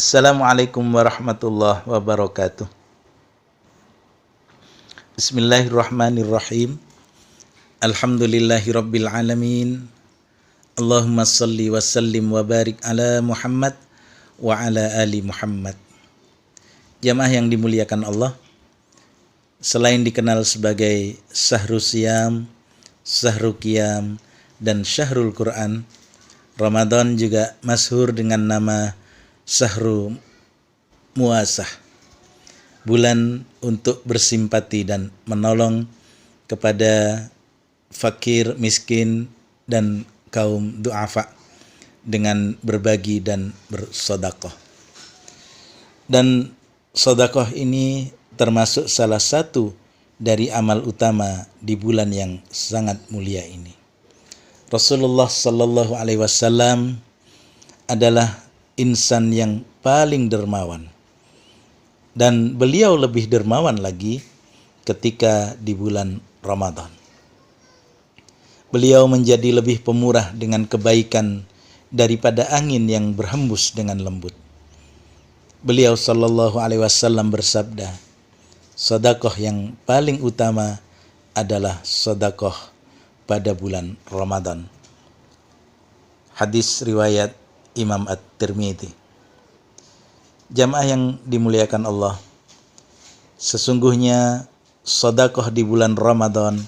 Assalamualaikum warahmatullahi wabarakatuh. Bismillahirrahmanirrahim. Alhamdulillahirabbil alamin. Allahumma shalli wa sallim wa barik ala Muhammad wa ala ali Muhammad. Jamaah yang dimuliakan Allah, selain dikenal sebagai Syahrul Siyam, Syahrul Qiyam, dan Syahrul Quran, Ramadan juga masyhur dengan nama Syahrul Muasah, bulan untuk bersimpati dan menolong kepada fakir, miskin, dan kaum du'afa dengan berbagi dan bersedekah. Dan sedekah ini termasuk salah satu dari amal utama di bulan yang sangat mulia ini. Rasulullah sallallahu alaihi wasallam adalah insan yang paling dermawan, dan beliau lebih dermawan lagi ketika di bulan Ramadan. Beliau menjadi lebih pemurah dengan kebaikan daripada angin yang berhembus dengan lembut. Beliau sallallahu alaihi wasallam bersabda, sedekah yang paling utama adalah sedekah pada bulan Ramadan. Hadis riwayat Imam At-Tirmidzi. Jamaah yang dimuliakan Allah, sesungguhnya sedekah di bulan Ramadan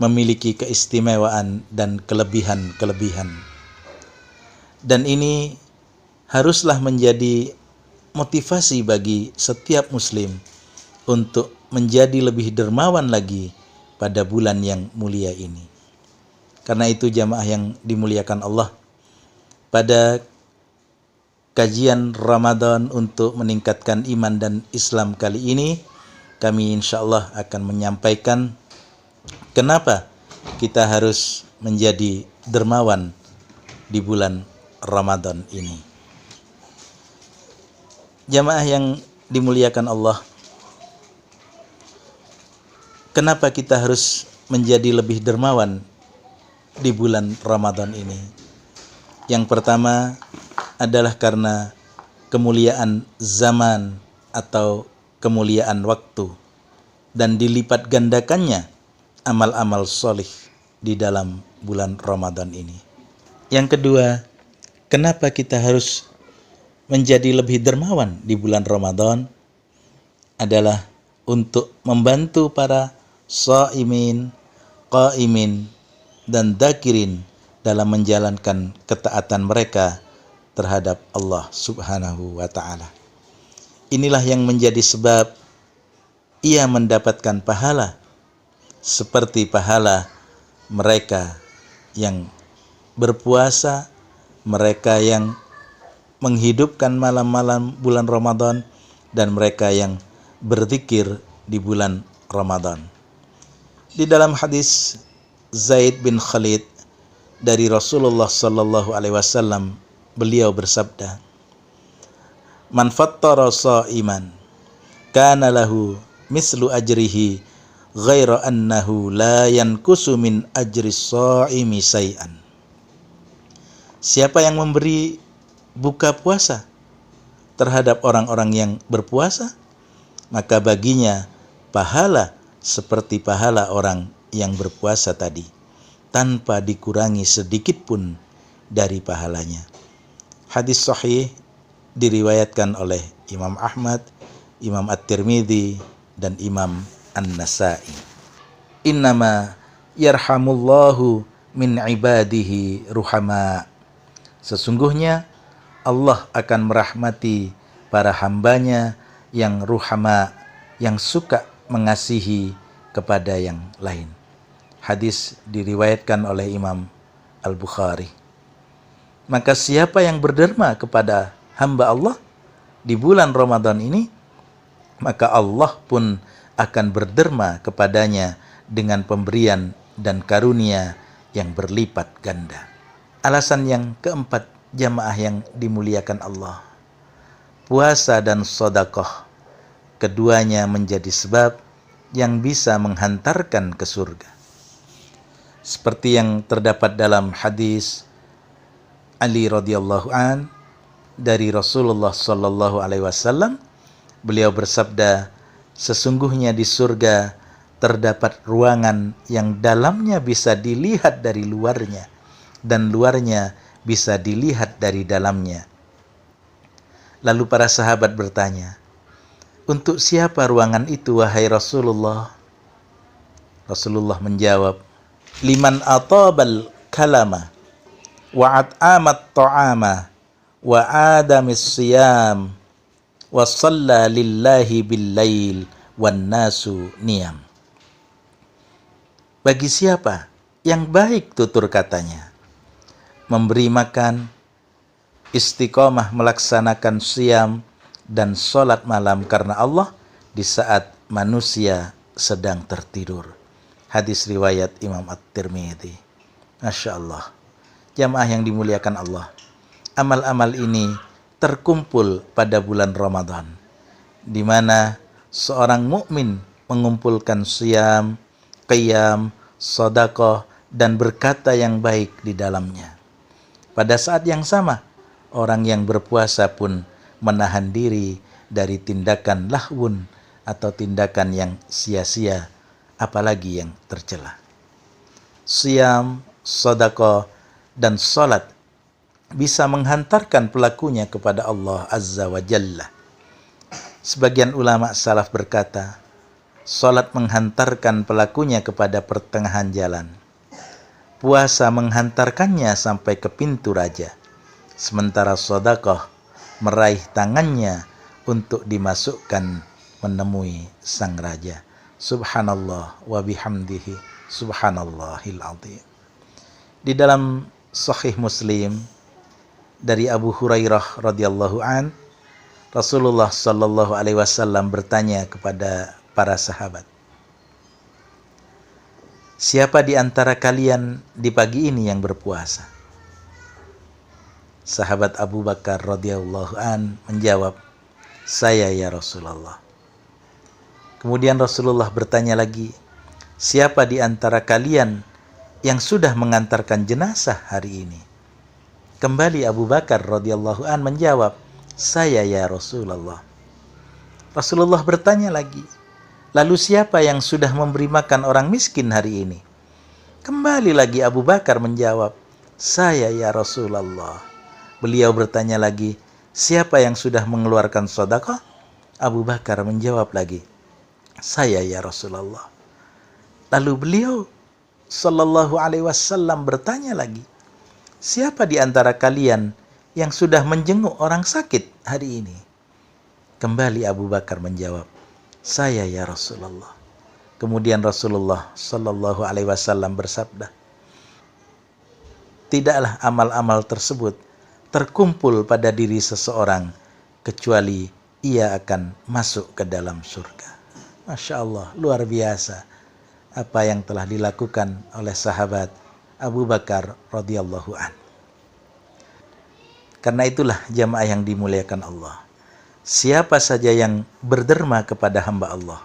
memiliki keistimewaan dan kelebihan-kelebihan. Dan ini haruslah menjadi motivasi bagi setiap muslim untuk menjadi lebih dermawan lagi pada bulan yang mulia ini. Karena itu jamaah yang dimuliakan Allah, pada kajian Ramadan untuk meningkatkan iman dan Islam kali ini, kami insya Allah akan menyampaikan kenapa kita harus menjadi dermawan di bulan Ramadan ini. Jamaah yang dimuliakan Allah, kenapa kita harus menjadi lebih dermawan di bulan Ramadan ini? Yang pertama adalah karena kemuliaan zaman atau kemuliaan waktu, dan dilipat gandakannya amal-amal solih di dalam bulan Ramadan ini. Yang kedua, kenapa kita harus menjadi lebih dermawan di bulan Ramadan adalah untuk membantu para shaimin, qaimin, dan dakirin dalam menjalankan ketaatan mereka terhadap Allah Subhanahu wa ta'ala. Inilah yang menjadi sebab ia mendapatkan pahala seperti pahala mereka yang berpuasa, mereka yang menghidupkan malam-malam bulan Ramadan, dan mereka yang berzikir di bulan Ramadan. Di dalam hadis Zaid bin Khalid dari Rasulullah sallallahu alaihi wasallam, beliau bersabda, "Man fattara sha'iman kana lahu mislu ajrihi ghaira annahu la yankusu min ajri sha'imi syai'an." Siapa yang memberi buka puasa terhadap orang-orang yang berpuasa, maka baginya pahala seperti pahala orang yang berpuasa tadi, tanpa dikurangi sedikit pun dari pahalanya. Hadis sahih diriwayatkan oleh Imam Ahmad, Imam At-Tirmidzi, dan Imam An-Nasa'i. Innama yarhamullahu min ibadihi ruhama. Sesungguhnya Allah akan merahmati para hambanya yang ruhama, yang suka mengasihi kepada yang lain. Hadis diriwayatkan oleh Imam Al-Bukhari. Maka siapa yang berderma kepada hamba Allah di bulan Ramadan ini, maka Allah pun akan berderma kepadanya dengan pemberian dan karunia yang berlipat ganda. Alasan yang keempat, jamaah yang dimuliakan Allah, puasa dan sedekah, keduanya menjadi sebab yang bisa menghantarkan ke surga. Seperti yang terdapat dalam hadis Ali radhiyallahu an, dari Rasulullah sallallahu alaihi wasallam. Beliau bersabda, sesungguhnya di surga terdapat ruangan yang dalamnya bisa dilihat dari luarnya dan luarnya bisa dilihat dari dalamnya. Lalu para sahabat bertanya, untuk siapa ruangan itu wahai Rasulullah? Rasulullah menjawab, liman atabal kalama wa at'amat ta'ama wa adamis siyam wa shalla lillahi bil lail wan nasu niyam. Bagi siapa yang baik tutur katanya, memberi makan, istiqomah melaksanakan siam dan sholat malam karena Allah di saat manusia sedang tertidur. Hadis riwayat Imam At-Tirmidzi. Masya Allah. Jamaah yang dimuliakan Allah, amal-amal ini terkumpul pada bulan Ramadan, di mana seorang mukmin mengumpulkan siam, qiyam, sedekah dan berkata yang baik di dalamnya. Pada saat yang sama, orang yang berpuasa pun menahan diri dari tindakan lahwun atau tindakan yang sia-sia, apalagi yang tercela. Siam, sedekah dan salat bisa menghantarkan pelakunya kepada Allah Azza wa Jalla. Sebagian ulama salaf berkata, salat menghantarkan pelakunya kepada pertengahan jalan. Puasa menghantarkannya sampai ke pintu raja. Sementara sedekah meraih tangannya untuk dimasukkan menemui sang raja. Subhanallah wa bihamdihi subhanallahil azim. Di dalam Sahih Muslim dari Abu Hurairah radhiyallahu an, Rasulullah sallallahu alaihi wasallam bertanya kepada para sahabat, siapa di antara kalian di pagi ini yang berpuasa? Sahabat Abu Bakar radhiyallahu an menjawab, saya ya Rasulullah. Kemudian Rasulullah bertanya lagi, siapa di antara kalian yang sudah mengantarkan jenazah hari ini? Kembali Abu Bakar radhiyallahu an menjawab, saya ya Rasulullah. Rasulullah bertanya lagi, lalu siapa yang sudah memberi makan orang miskin hari ini? Kembali lagi Abu Bakar menjawab, saya ya Rasulullah. Beliau bertanya lagi, siapa yang sudah mengeluarkan sedekah? Abu Bakar menjawab lagi, saya ya Rasulullah. Lalu beliau sallallahu alaihi wasallam bertanya lagi, siapa di antara kalian yang sudah menjenguk orang sakit hari ini? Kembali Abu Bakar menjawab, saya ya Rasulullah. Kemudian Rasulullah sallallahu alaihi wasallam bersabda, tidaklah amal-amal tersebut terkumpul pada diri seseorang kecuali ia akan masuk ke dalam surga. Masya Allah, luar biasa apa yang telah dilakukan oleh sahabat Abu Bakar radhiyallahu an. Karena itulah jamaah yang dimuliakan Allah, siapa saja yang berderma kepada hamba Allah,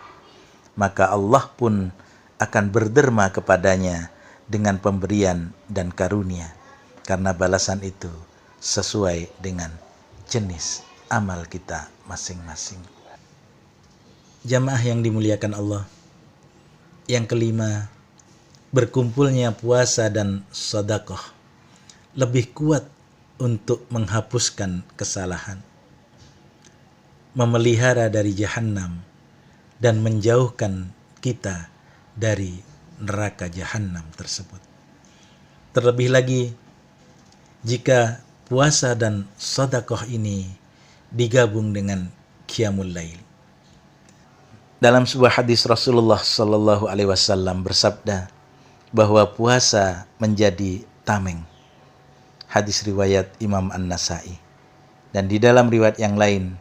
maka Allah pun akan berderma kepadanya dengan pemberian dan karunia, karena balasan itu sesuai dengan jenis amal kita masing-masing. Jamaah yang dimuliakan Allah, yang kelima, berkumpulnya puasa dan sedekah lebih kuat untuk menghapuskan kesalahan, memelihara dari jahanam, dan menjauhkan kita dari neraka jahanam tersebut. Terlebih lagi jika puasa dan sedekah ini digabung dengan qiyamul lail. Dalam sebuah hadis Rasulullah sallallahu alaihi wasallam bersabda bahwa puasa menjadi tameng. Hadis riwayat Imam An-Nasai. Dan di dalam riwayat yang lain,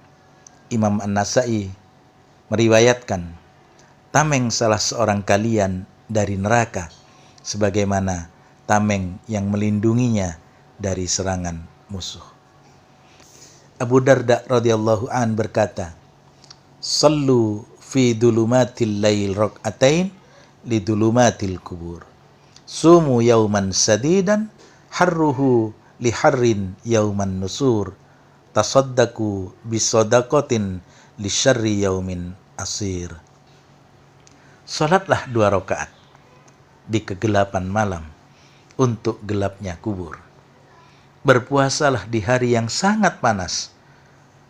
Imam An-Nasai meriwayatkan, tameng salah seorang kalian dari neraka sebagaimana tameng yang melindunginya dari serangan musuh. Abu Darda radhiyallahu an berkata, sallu fi dulumatil lail rak'atain li dulumatil kubur. Sumu yauman sadidan harruhu li harrin yauman nusur. tasaddaqu bisadaqatin li syarri yaumin asir. Salatlah 2 rakaat di kegelapan malam untuk gelapnya kubur. Berpuasalah di hari yang sangat panas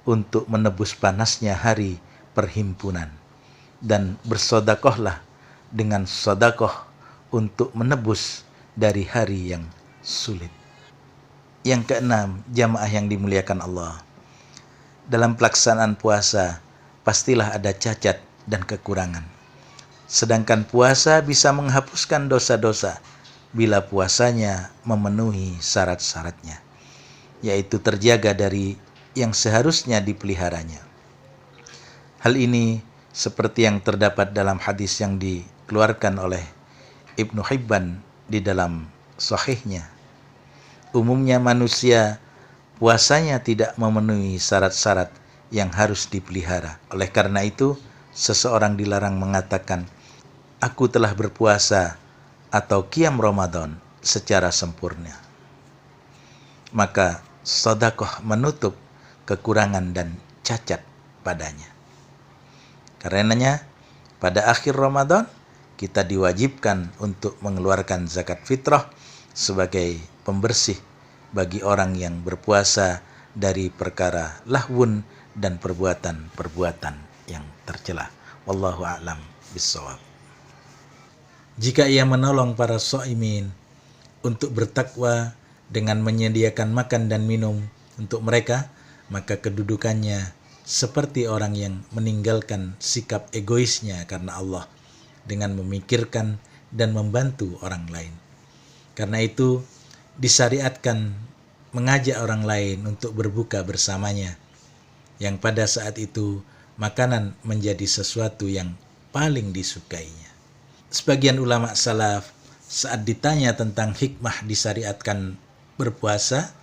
untuk menebus panasnya hari perhimpunan. Dan bersodakohlah dengan sodakoh untuk menebus dari hari yang sulit. Yang keenam, jamaah yang dimuliakan Allah. Dalam pelaksanaan puasa, pastilah ada cacat dan kekurangan. Sedangkan puasa bisa menghapuskan dosa-dosa bila puasanya memenuhi syarat-syaratnya, yaitu terjaga dari yang seharusnya dipeliharanya. Hal ini seperti yang terdapat dalam hadis yang dikeluarkan oleh Ibnu Hibban di dalam sahihnya. Umumnya manusia puasanya tidak memenuhi syarat-syarat yang harus dipelihara. Oleh karena itu, seseorang dilarang mengatakan, "Aku telah berpuasa," atau qiyam Ramadan secara sempurna. Maka sedekah menutup kekurangan dan cacat padanya. Karenanya pada akhir Ramadan kita diwajibkan untuk mengeluarkan zakat fitrah sebagai pembersih bagi orang yang berpuasa dari perkara lahwun dan perbuatan-perbuatan yang tercela. Wallahu a'lam bishawab. Jika ia menolong para shaimin untuk bertakwa dengan menyediakan makan dan minum untuk mereka, maka kedudukannya seperti orang yang meninggalkan sikap egoisnya karena Allah dengan memikirkan dan membantu orang lain. Karena itu disyariatkan mengajak orang lain untuk berbuka bersamanya, yang pada saat itu makanan menjadi sesuatu yang paling disukainya. Sebagian ulama salaf saat ditanya tentang hikmah disyariatkan berpuasa,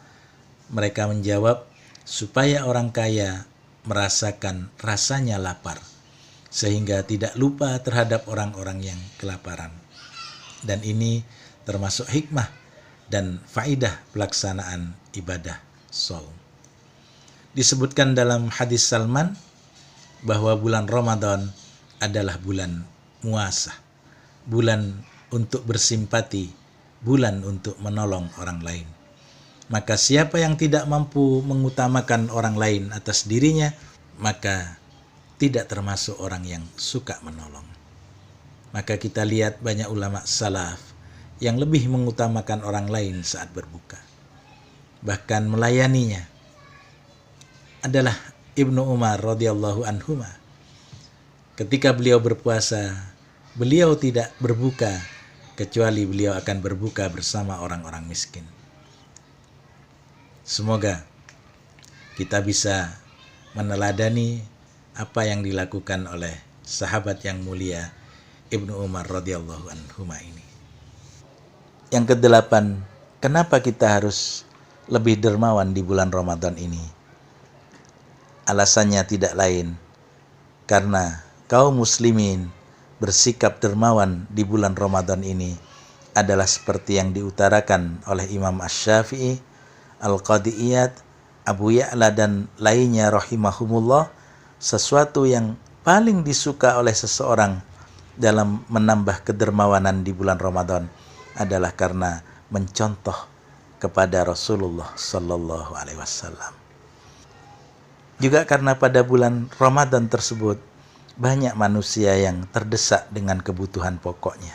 mereka menjawab supaya orang kaya merasakan rasanya lapar, sehingga tidak lupa terhadap orang-orang yang kelaparan. Dan ini termasuk hikmah dan faidah pelaksanaan ibadah shaum. Disebutkan dalam hadis Salman bahwa bulan Ramadan adalah bulan muasah, bulan untuk bersimpati, bulan untuk menolong orang lain. Maka siapa yang tidak mampu mengutamakan orang lain atas dirinya, maka tidak termasuk orang yang suka menolong. Maka kita lihat banyak ulama salaf yang lebih mengutamakan orang lain saat berbuka, bahkan melayaninya. Adalah Ibnu Umar radhiyallahu anhuma. Ketika beliau berpuasa, beliau tidak berbuka kecuali beliau akan berbuka bersama orang-orang miskin. Semoga kita bisa meneladani apa yang dilakukan oleh sahabat yang mulia Ibnu Umar radhiyallahu anhuma ini. Yang kedelapan, kenapa kita harus lebih dermawan di bulan Ramadan ini? Alasannya tidak lain karena kaum muslimin bersikap dermawan di bulan Ramadan ini adalah seperti yang diutarakan oleh Imam Asy-Syafi'i, Al-Qadiyat, Abu Ya'la dan lainnya rahimahumullah, sesuatu yang paling disuka oleh seseorang dalam menambah kedermawanan di bulan Ramadan adalah karena mencontoh kepada Rasulullah sallallahu alaihi wasallam. Juga karena pada bulan Ramadan tersebut banyak manusia yang terdesak dengan kebutuhan pokoknya,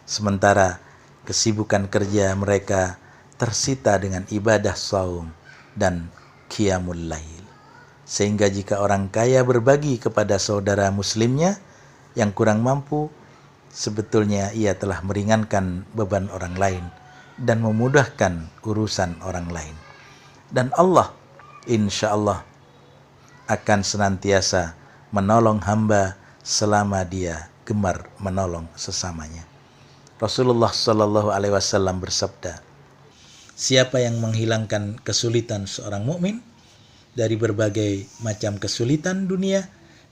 sementara kesibukan kerja mereka tersita dengan ibadah saum dan qiyamul lail. Sehingga jika orang kaya berbagi kepada saudara muslimnya yang kurang mampu, sebetulnya ia telah meringankan beban orang lain dan memudahkan urusan orang lain. Dan Allah insya Allah akan senantiasa menolong hamba selama dia gemar menolong sesamanya. Rasulullah sallallahu alaihi wasallam bersabda, siapa yang menghilangkan kesulitan seorang mukmin dari berbagai macam kesulitan dunia,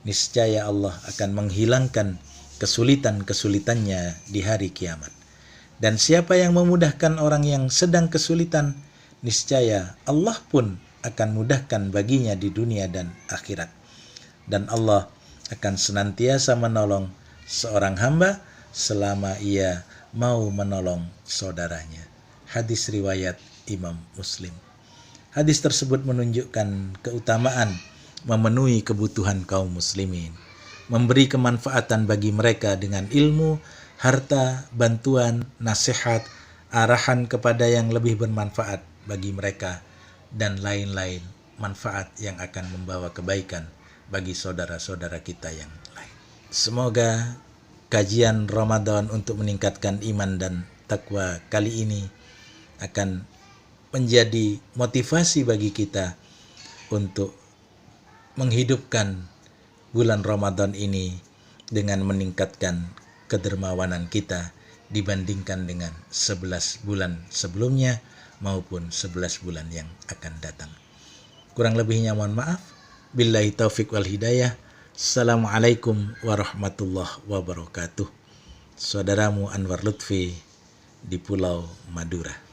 niscaya Allah akan menghilangkan kesulitan-kesulitannya di hari kiamat. Dan siapa yang memudahkan orang yang sedang kesulitan, niscaya Allah pun akan mudahkan baginya di dunia dan akhirat. Dan Allah akan senantiasa menolong seorang hamba selama ia mau menolong saudaranya. Hadis riwayat Imam Muslim. Hadis tersebut menunjukkan keutamaan memenuhi kebutuhan kaum muslimin, memberi kemanfaatan bagi mereka dengan ilmu, harta, bantuan, nasihat, arahan kepada yang lebih bermanfaat bagi mereka, dan lain-lain manfaat yang akan membawa kebaikan bagi saudara-saudara kita yang lain. Semoga kajian Ramadan untuk meningkatkan iman dan takwa kali ini akan menjadi motivasi bagi kita untuk menghidupkan bulan Ramadan ini dengan meningkatkan kedermawanan kita dibandingkan dengan 11 bulan sebelumnya maupun 11 bulan yang akan datang. Kurang lebihnya mohon maaf. Billahi taufiq wal hidayah. Assalamualaikum warahmatullahi wabarakatuh. Saudaramu Anwar Lutfi di Pulau Madura.